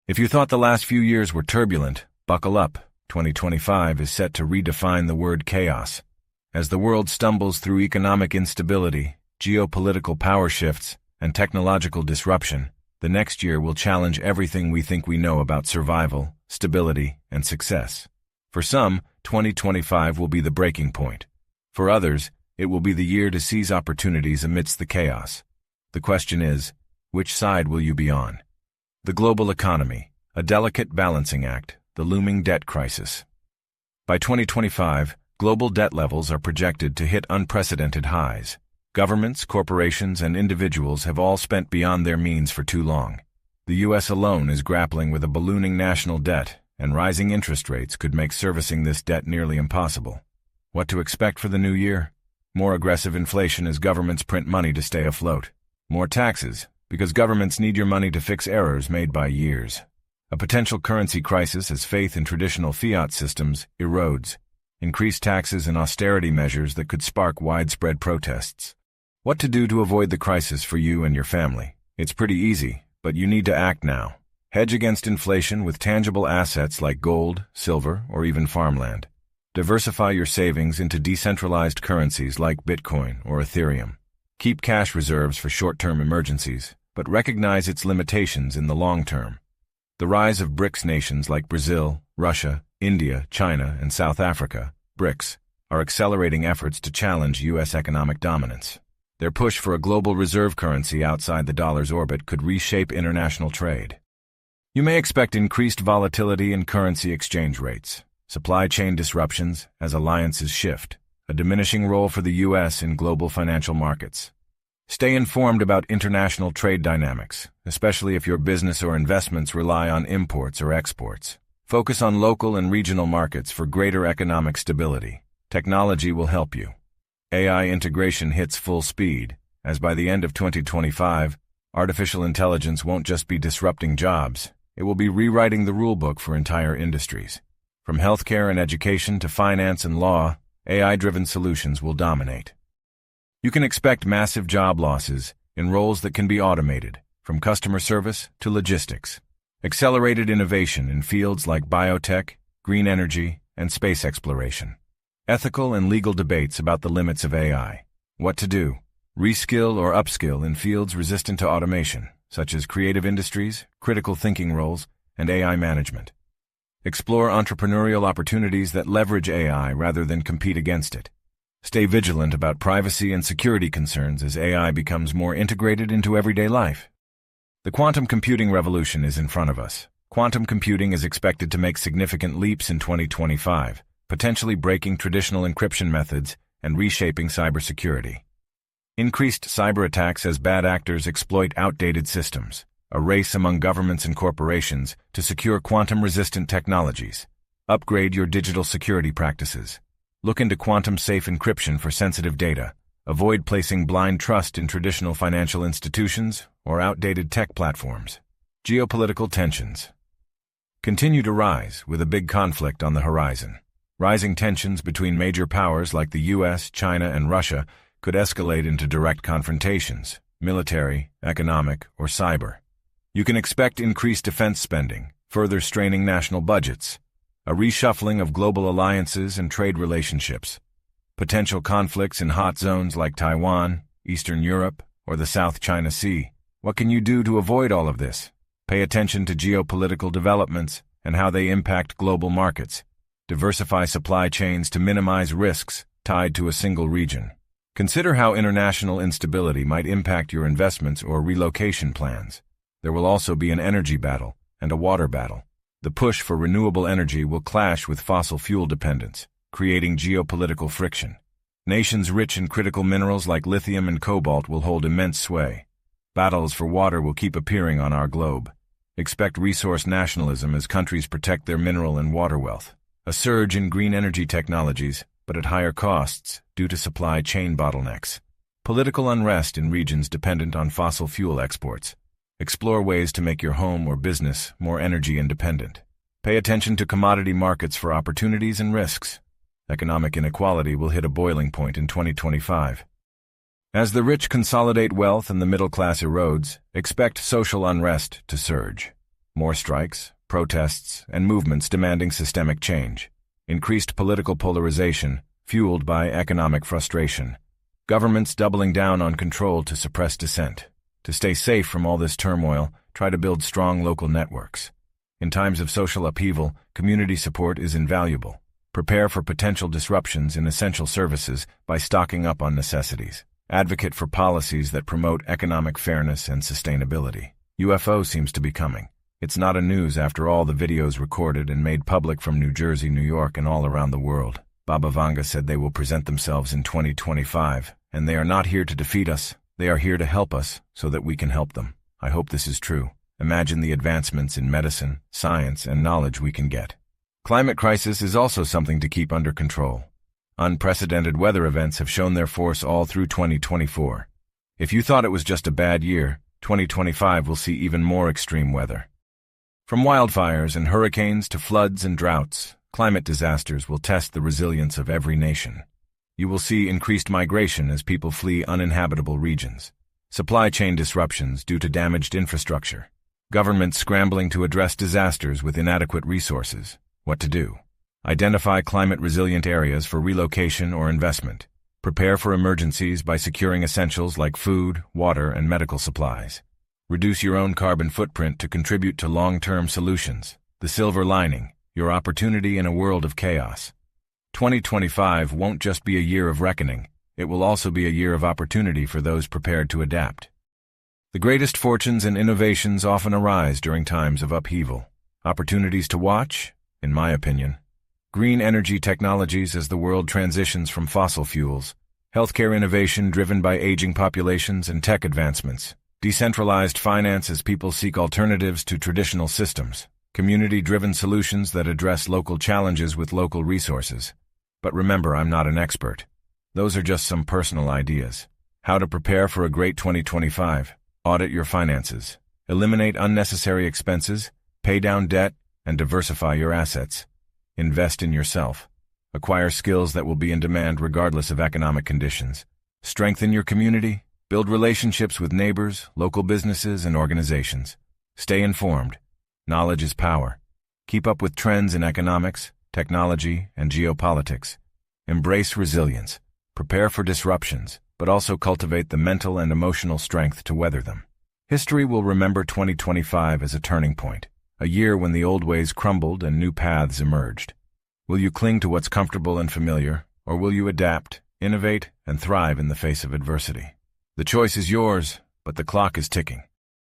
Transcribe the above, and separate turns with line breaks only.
If you thought the last few years were turbulent, buckle up. 2025 is set to redefine the word chaos. As the world stumbles through economic instability, geopolitical power shifts, and technological disruption, the next year will challenge everything we think we know about survival, stability, and success. For some, 2025 will be the breaking point. For others, it will be the year to seize opportunities amidst the chaos. The question is, which side will you be on? The global economy, a delicate balancing act, the looming debt crisis. By 2025, global debt levels are projected to hit unprecedented highs. Governments, corporations, and individuals have all spent beyond their means for too long. The U.S. alone is grappling with a ballooning national debt, and rising interest rates could make servicing this debt nearly impossible. What to expect for the new year? More aggressive inflation as governments print money to stay afloat. More taxes, because governments need your money to fix errors made by years. A potential currency crisis as faith in traditional fiat systems erodes. Increased taxes and austerity measures that could spark widespread protests. What to do to avoid the crisis for you and your family? It's pretty easy, but you need to act now. Hedge against inflation with tangible assets like gold, silver, or even farmland. Diversify your savings into decentralized currencies like Bitcoin or Ethereum. Keep cash reserves for short-term emergencies, but recognize its limitations in the long term. The rise of BRICS nations like Brazil, Russia, India, China, and South Africa, BRICS, are accelerating efforts to challenge U.S. economic dominance. Their push for a global reserve currency outside the dollar's orbit could reshape international trade. You may expect increased volatility in currency exchange rates, supply chain disruptions as alliances shift, a diminishing role for the U.S. in global financial markets. Stay informed about international trade dynamics, especially if your business or investments rely on imports or exports. Focus on local and regional markets for greater economic stability. Technology will help you. AI integration hits full speed, as by the end of 2025, artificial intelligence won't just be disrupting jobs, it will be rewriting the rulebook for entire industries. From healthcare and education to finance and law, AI-driven solutions will dominate. You can expect massive job losses in roles that can be automated, from customer service to logistics. Accelerated innovation in fields like biotech, green energy, and space exploration. Ethical and legal debates about the limits of AI. What to do? Reskill or upskill in fields resistant to automation, such as creative industries, critical thinking roles, and AI management. Explore entrepreneurial opportunities that leverage AI rather than compete against it. Stay vigilant about privacy and security concerns as AI becomes more integrated into everyday life. The quantum computing revolution is in front of us. Quantum computing is expected to make significant leaps in 2025, potentially breaking traditional encryption methods and reshaping cybersecurity. Increased cyber attacks as bad actors exploit outdated systems, a race among governments and corporations to secure quantum-resistant technologies. Upgrade your digital security practices. Look into quantum-safe encryption for sensitive data. Avoid placing blind trust in traditional financial institutions or outdated tech platforms. Geopolitical tensions continue to rise with a big conflict on the horizon. Rising tensions between major powers like the U.S., China, and Russia could escalate into direct confrontations, military, economic, or cyber. You can expect increased defense spending, further straining national budgets, a reshuffling of global alliances and trade relationships, potential conflicts in hot zones like Taiwan, Eastern Europe, or the South China Sea. What can you do to avoid all of this? Pay attention to geopolitical developments and how they impact global markets. Diversify supply chains to minimize risks tied to a single region. Consider how international instability might impact your investments or relocation plans. There will also be an energy battle and a water battle. The push for renewable energy will clash with fossil fuel dependence, creating geopolitical friction. Nations rich in critical minerals like lithium and cobalt will hold immense sway. Battles for water will keep appearing on our globe. Expect resource nationalism as countries protect their mineral and water wealth. A surge in green energy technologies, but at higher costs due to supply chain bottlenecks. Political unrest in regions dependent on fossil fuel exports. Explore ways to make your home or business more energy independent. Pay attention to commodity markets for opportunities and risks. Economic inequality will hit a boiling point in 2025. As the rich consolidate wealth and the middle class erodes, expect social unrest to surge. More strikes, protests, and movements demanding systemic change. Increased political polarization, fueled by economic frustration. Governments doubling down on control to suppress dissent. To stay safe from all this turmoil, try to build strong local networks. In times of social upheaval, community support is invaluable. Prepare for potential disruptions in essential services by stocking up on necessities. Advocate for policies that promote economic fairness and sustainability. UFO seems to be coming. It's not a news after all the videos recorded and made public from New Jersey, New York, and all around the world. Baba Vanga said they will present themselves in 2025, and they are not here to defeat us. They are here to help us so that we can help them. I hope this is true. Imagine the advancements in medicine, science, and knowledge we can get. Climate crisis is also something to keep under control. Unprecedented weather events have shown their force all through 2024. If you thought it was just a bad year, 2025 will see even more extreme weather. From wildfires and hurricanes to floods and droughts, climate disasters will test the resilience of every nation. You will see increased migration as people flee uninhabitable regions. Supply chain disruptions due to damaged infrastructure. Governments scrambling to address disasters with inadequate resources. What to do? Identify climate-resilient areas for relocation or investment. Prepare for emergencies by securing essentials like food, water, and medical supplies. Reduce your own carbon footprint to contribute to long-term solutions. The silver lining, your opportunity in a world of chaos. 2025 won't just be a year of reckoning. It will also be a year of opportunity for those prepared to adapt. The greatest fortunes and innovations often arise during times of upheaval. Opportunities to watch, in my opinion. Green energy technologies as the world transitions from fossil fuels. Healthcare innovation driven by aging populations and tech advancements. Decentralized finance as people seek alternatives to traditional systems. Community-driven solutions that address local challenges with local resources. But remember, I'm not an expert. Those are just some personal ideas. How to prepare for a great 2025. Audit your finances. Eliminate unnecessary expenses. Pay down debt and diversify your assets. Invest in yourself. Acquire skills that will be in demand regardless of economic conditions. Strengthen your community. Build relationships with neighbors, local businesses, and organizations. Stay informed. Knowledge is power. Keep up with trends in economics, technology, and geopolitics. Embrace resilience. Prepare for disruptions, but also cultivate the mental and emotional strength to weather them. History will remember 2025 as a turning point, a year when the old ways crumbled and new paths emerged. Will you cling to what's comfortable and familiar, or will you adapt, innovate, and thrive in the face of adversity? The choice is yours, but the clock is ticking.